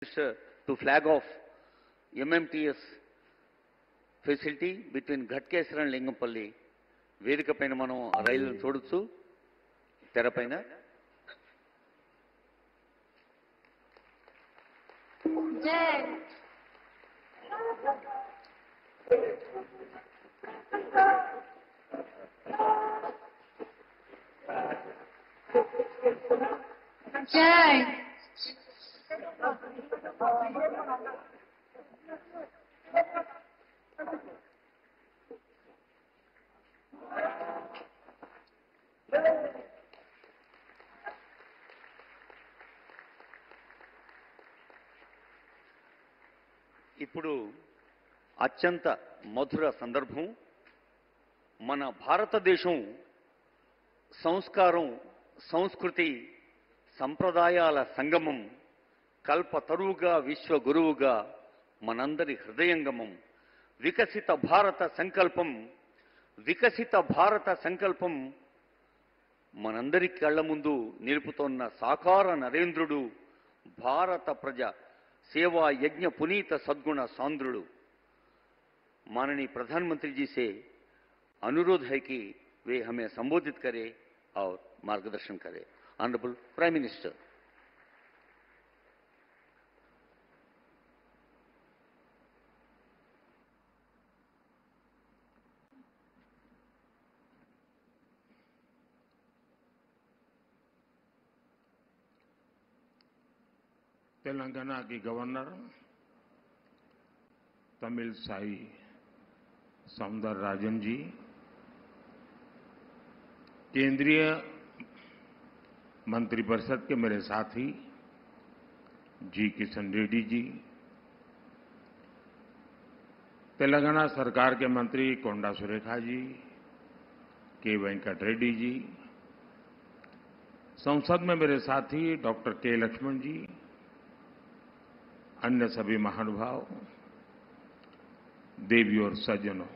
to flag off MMTS facility between Ghatkesar and Lingampalli. వేదిక పైన మనం రైలును చూడొచ్చు తెరపైన. జై ఇప్పుడు అత్యంత మధుర సందర్భం. మన భారతదేశం సంస్కారం, సంస్కృతి, సంప్రదాయాల సంగమం, కల్పతరువుగా, విశ్వగురువుగా మనందరి హృదయంగమం. వికసిత భారత సంకల్పం మనందరి కళ్ళ ముందు నిలుపుతోన్న సాకార నరేంద్రుడు, భారత ప్రజ सेवा यज्ञ पुनीत सद्गुण सांद्रुडु. माननीय प्रधानमंत्री जी से अनुरोध है कि वे हमें संबोधित करें और मार्गदर्शन करें. Honourable prime minister. तेलंगाना की गवर्नर तमिलसाई सौंदरराजन जी, केंद्रीय मंत्रिपरिषद के मेरे साथी जी किशन रेड्डी जी, तेलंगाना सरकार के मंत्री कोंडा सुरेखा जी, के वेंकट रेड्डी जी, संसद में मेरे साथी डॉक्टर के लक्ष्मण जी, अन्य सभी महानुभाव, देवी और सज्जनों,